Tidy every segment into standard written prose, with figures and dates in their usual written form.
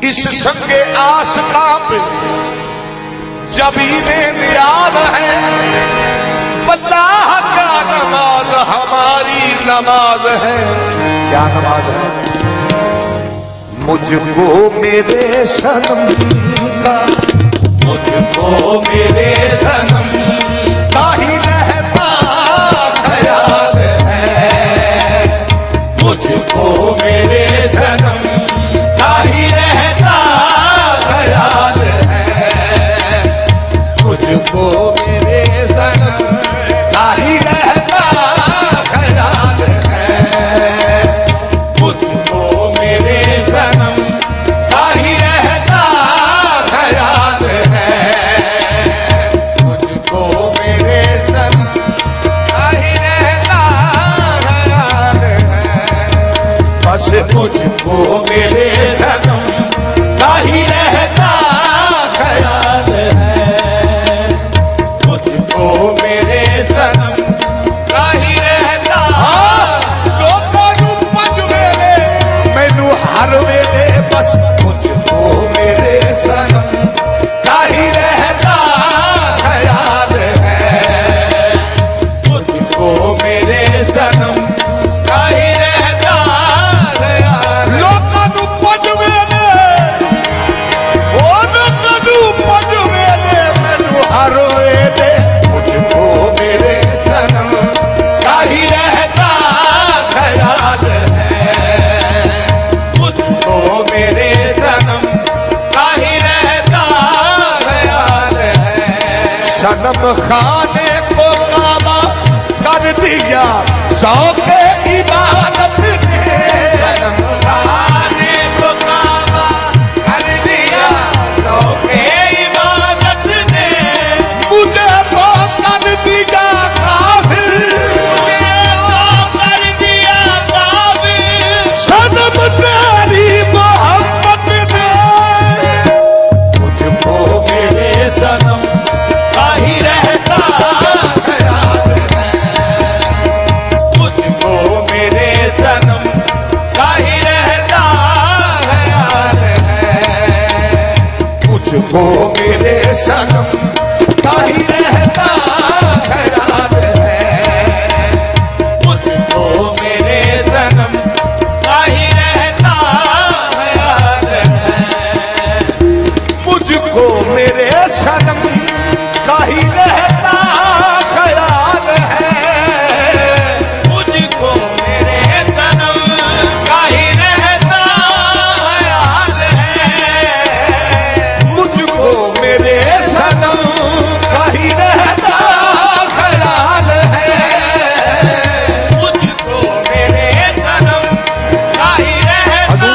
इस संगे आस्था पे जबीने नियाद है, अल्लाह का नमाज हमारी नमाज है। क्या नमाज है? मुझको मेरे सनम का, मुझको मेरे सनम का ही रहता ख्याल है, मुझको मेरे सनम का ही रहता ख्याल है, मुझको मेरे सनम का ही रहता ख्याल है, मुझको मेरे सनम का ही रहता ख्याल है, मुझको मेरे सनम का ही रहता ख्याल है, बस मुझको मेरे सनम का ही रहता ख्याल है, मुझको मेरे सनम का ही रहता। लोकां नूं पंज वेले मैनू हर वेले बस मुझको मेरे सनम का ही रहता ख्याल है, मुझको मेरे सनम का ही रहता ख्याल। लोकां नूं पंज वेले, ओ लोकां नूं पंज वेले मैनू हर वेले मुझको मेरे सनम का ही रहता ख्याल है, मुझको मेरे सनम का ही रहता ख्याल है। सनम खाने को काबा कर दिया शौक़े इबादत ने, सनम खाने को काबा कर दिया शौक़े इबादत ने, मुझे तो कर दिया काफिर, मुझे तो कर दिया काफिर, सनम तेरी मोहब्बत ने, मुझको मेरे सनम का ही रहता ख्याल है, मुझको मेरे सनम का ही रहता ख्याल है, मुझको मेरे सनम का ही रहता ख्याल है, मुझको मेरे सनम का ही रहता ख्याल है, मुझको मेरे सनम का ही रहता ख्याल है, मुझको मेरे सनम का ही रहता ख्याल है, मुझको मेरे सनम का ही रहता ख्याल है, मुझको मेरे सनम का ही रहता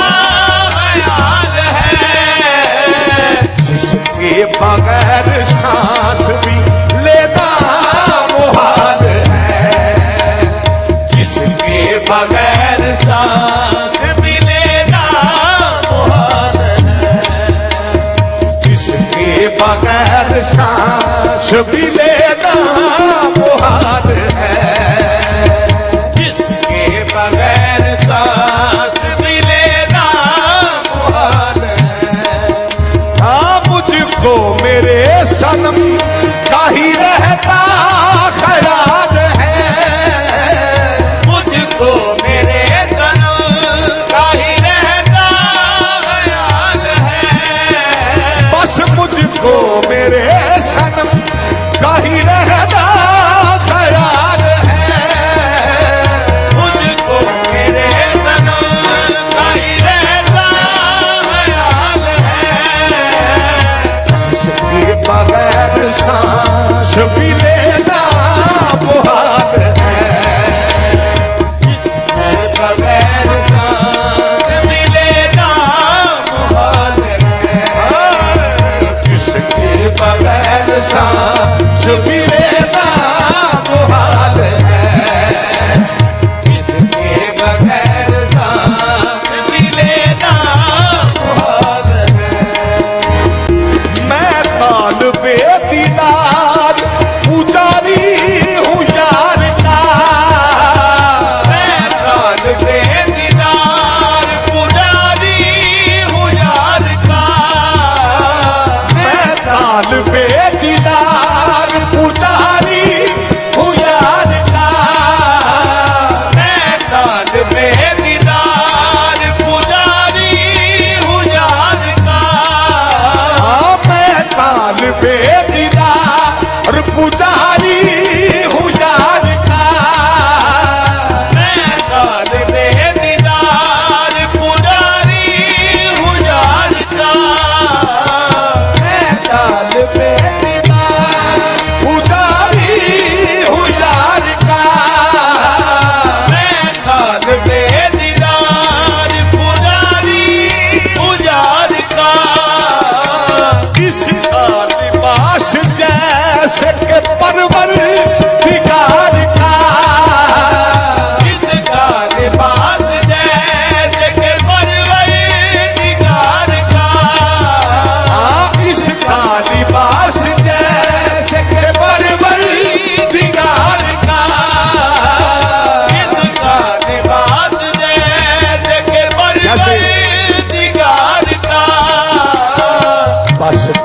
ख्याल है। जिसके बगैर सांस भी लेना मुहाल है, जिसके बगैर सांस भी लेना मुहाल है, जिसके बगैर सांस भी लेना मुहाल है, जिसके बगैर सांस भी लेना मुहाल है। हाँ, मुझको मेरे सनम का ही रहता ख्याल है, मुझको मेरे सनम का ही रहता ख्याल है, बस मुझको मेरे सनम का ही रहता ख्याल है, मुझको मेरे सनम का ही रहता ख्याल है, जिसके बगैर सांस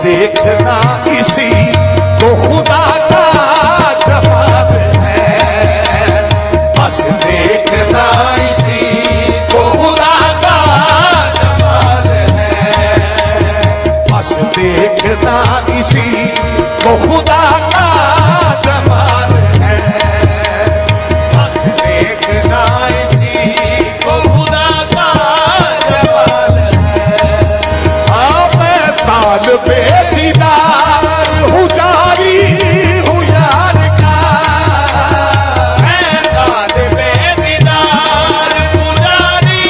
देखना इसी को खुदा का जमाल है, बस देखना इसी को खुदा का जमाल है, बस देखना इसी को खुदा का जमाल है, बस देखना इसी को खुदा का जमाल है। हाँ मैं तालिबे दीदार हूँ, जारी हूँ यार का, मैं तालिबे दीदार हूँ, जारी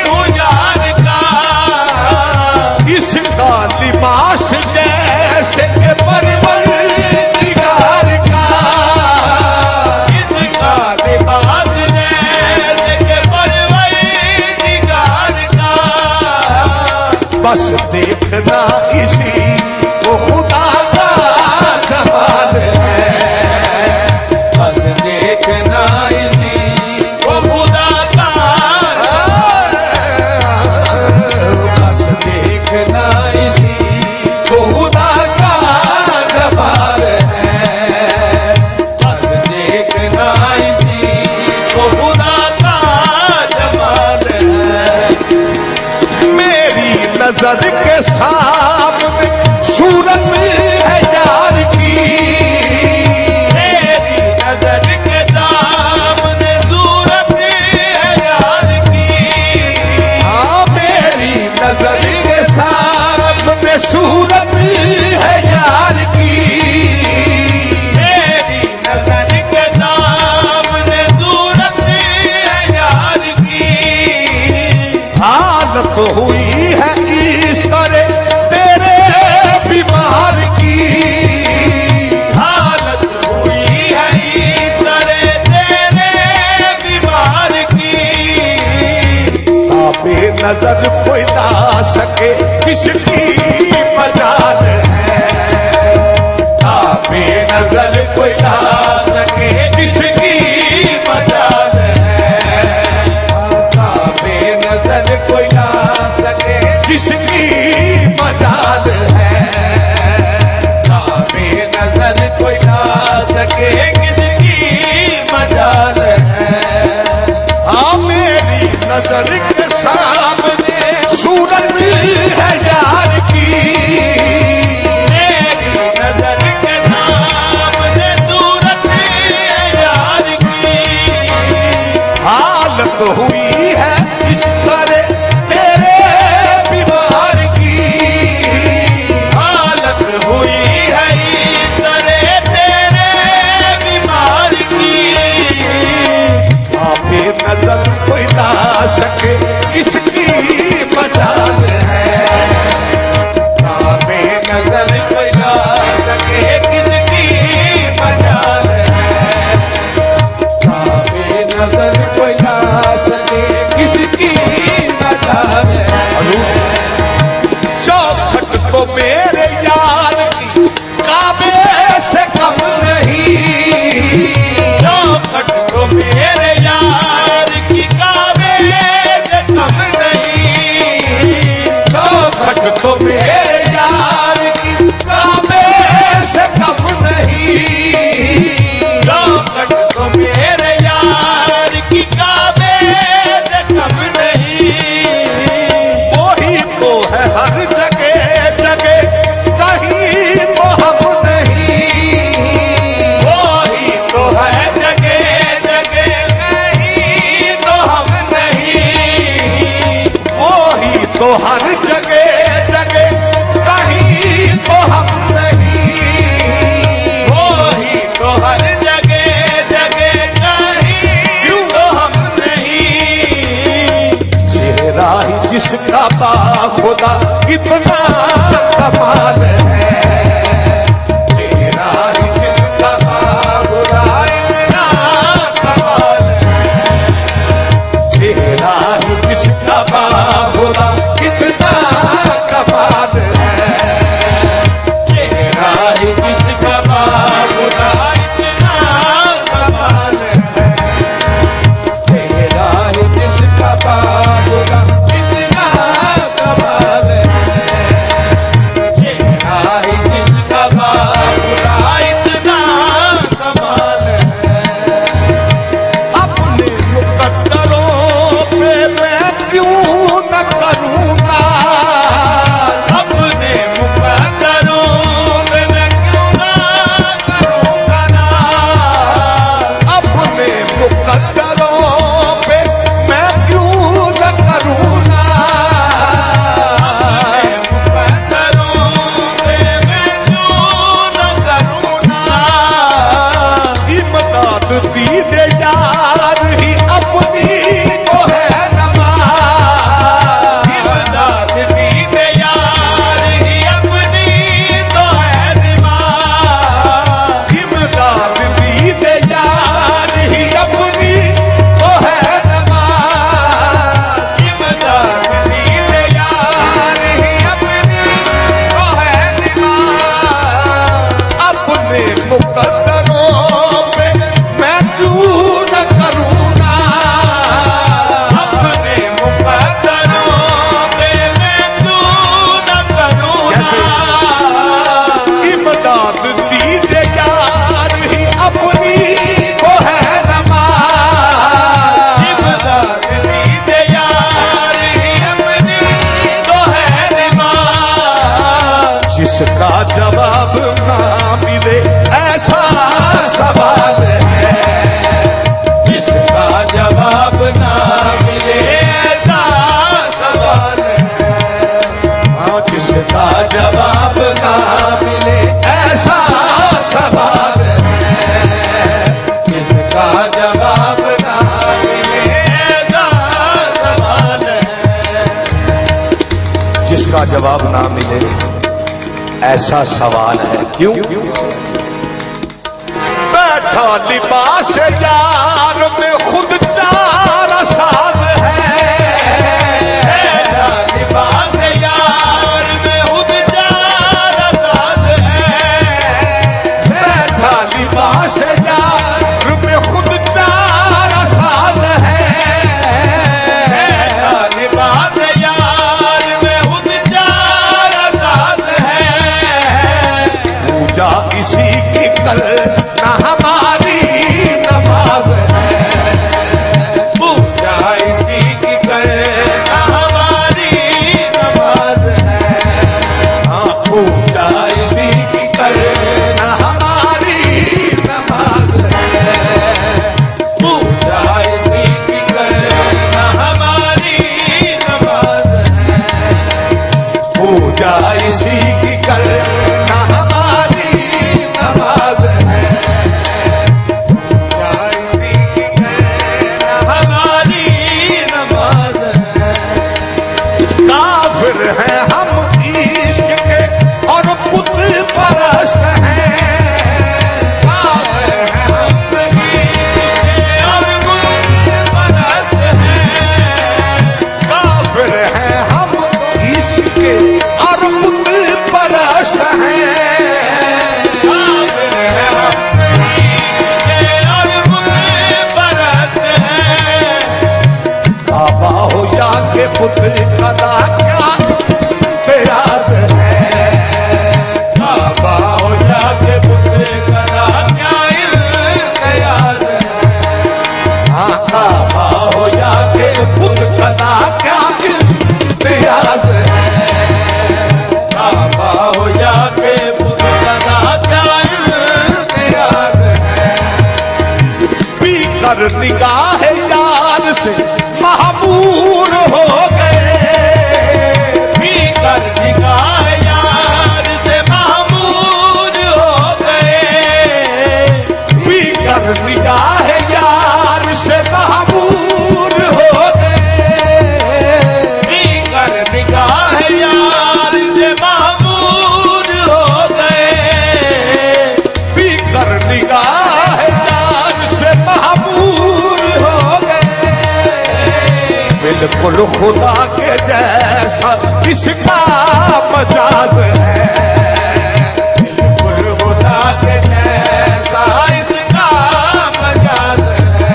हूँ यार का, इसका लिबास जैसे के परवरदिगार का, इसका लिबास जैसे के परवरदिगार का, बस देखना इसी को खुदा का जमाल है, बस देखना इसी को खुदा का, बस देखना इसी को खुदा का जमाल है, बस देखना इसी को खुदा का जमाल है। मेरी नजर के सामने सूरत है यार की, मेरी नजर के सामने सूरत है यार की, हाँ मेरी नजर के सामने सूरत है यार की, मेरी नजर के सामने सूरत है यार की, हालत हुई है इस तरह तेरे बीमार की, हालत हुई है इस तरह तेरे बीमार की, ताबे नजर कोई ना सके किसकी मजाल है, ताबे नजर कोई ना सके किसकी मजाल है, ताबे नजर कोई ना सके किसकी मजाल है, ताबे नजर कोई ना सके किसकी मजाल है। हाँ मेरी नजर के सामने सूरत है यार की, मेरी नजर के सामने सूरत है यार की, हालत हुई है इस तरह तेरे बीमार की, हालत हुई है इस तरह तेरे बीमार की, आपे नजर कोई ना सके किसकी मजाल है, आपे नजर कोई ना सके किसकी मजाल है, आपे नजर कोई ना सके किसकी मजाल है। चौखट तो मेरे यार की काबे से कम नहीं, चौखट तो मेरे यार की काबे से कम नहीं, चौखट तो मेरे यार की काबे से कम नहीं, चौखट तो मेरे यार की काबे से कम नहीं, वही तो है हर जगह जगह कहीं तो हम नहीं, वही तो है जगह जगह कहीं तो हम नहीं, वही तो हर जगह जगह कहीं तो हम नहीं, वही तो हर जगह जगह कहीं तो हम नहीं, चेहरा ही जिसका बा खुदा इतना कमाल है, चेहरा ही जिसका बा खुदा इतना कमाल है, चेहरा ही जिसका बा खुदा इतना कमाल है, चेहरा ही जिसका बा खुदा इतना कमाल है, चेहरा ही जिसका बा खुदा इतना कमाल है, चेहरा जिसका जवाब ना मिले ऐसा सवाल है, जिसका जवाब ना मिले ऐसा सवाल है। हाँ, जिसका जवाब ना मिले ऐसा सवाल है, जिसका जवाब ना मिले ऐसा सवाल है। जिसका जवाब ना मिले ऐसा सवाल है। क्यों? बैठा लिबास यार में खुद चार साज है, बैठा लिबास यार में खुद चार साज है, बैठा लिबास यार में खुद चार साज है, बैठा लिबास यार में खुद चार साज है। पूजा इसी की कल ना हमारी नमाज है, पूजा इसी की कल ना हमारी नमाज है। हाँ, पूजा इसी की कल ना हमारी नमाज है, पूजा इसी की कल ना हमारी नमाज है, पूजा इसी की कल ना हमारी नमाज है, पूजा इसी की कल ना हमारी नमाज है। काफिर हैं हम इश्क के और बुत परस्त हैं, काफिर हैं हम इश्क के और बुत परस्त हैं, काफिर हैं हम इश्क के और बुत परस्त हैं, काफिर हैं हम इश्क के और बुत परस्त हैं। काबा हो या के बुत कदा क्या प्रयास है, काबा हो या के बुत कदा क्या इल्तियाज है। हाँ, काबा हो या के बुत कदा क्या इल्तियाज है, काबा हो या के बुत कदा क्या इल्तियाज है। पीकर निगाह यार से महबूर हो गए, पीकर निगाह यार से महबूर हो गए, पीकर निगाह यार से महबूर हो गए, पीकर निगाह यार से महबूर हो गए, पीकर निगाह यार से महबूर हो गए। बिल्कुल खुदा के जैसा इसका मजाज है, बिल्कुल खुदा के जैसा इसका मजाज है।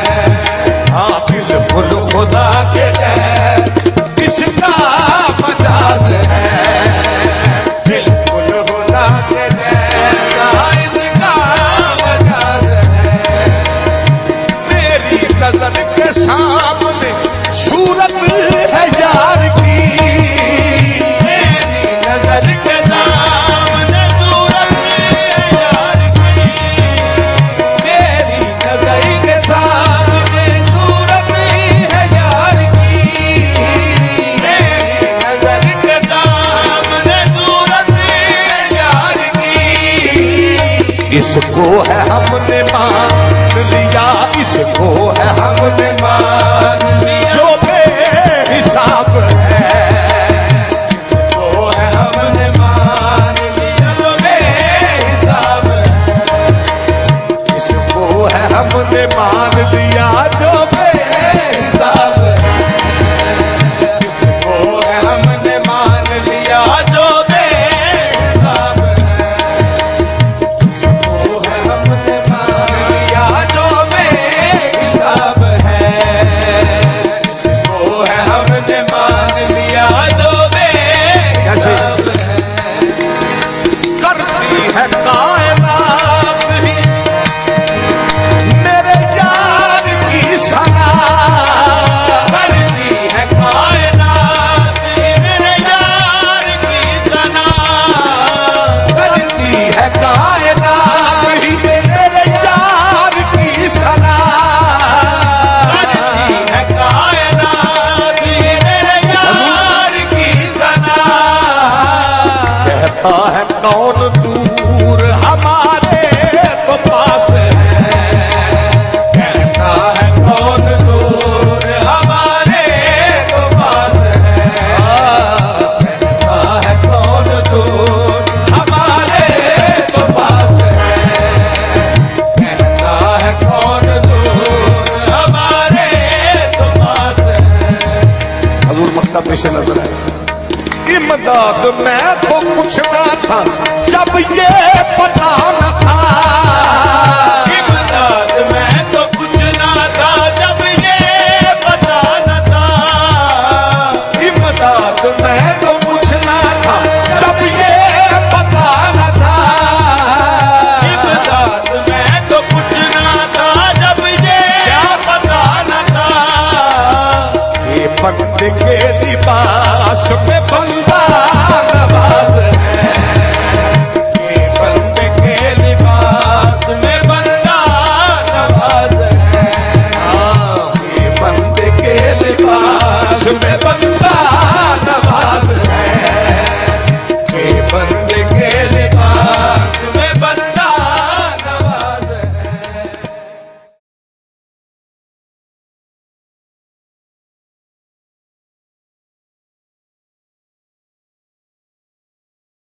हाँ, बिल्कुल खुदा के जैसा इसका मजाज है, बिल्कुल खुदा के जैसा इसका मजाज है। मेरी नजर के सामने सूरत है यार की, मेरी नजर के सामने सूरत है यार की, मेरी नजर के सामने सूरत है यार की, मेरी नजर के सामने सूरत है यार की। इसको है हमने मान लिया, इसको है हमने मान लिया जो बेहिसाब है, इसको है हमने मान लिया जो बेहिसाब है, इसको है हमने मान लिया जो बेहिसाब है, इसको है हमने मान लिया जो बेहिसाब है, इसको है हमने मान लिया जो बेहिसाब है, इसको है हमने मान लिया जो बेहिसाब है। करती है कायनात ही मेरे यार कहता है कौन दूर हमारे तो पास है, कहता है कौन दूर हमारे तो पास है, कहता है कौन दूर हमारे तो पास है, कहता है कौन दूर हमारे तो पास है। हजूर मक्का पेश नजर है। इमदाद में तो कुछ ना था जब ये पता न था, इमदाद में तो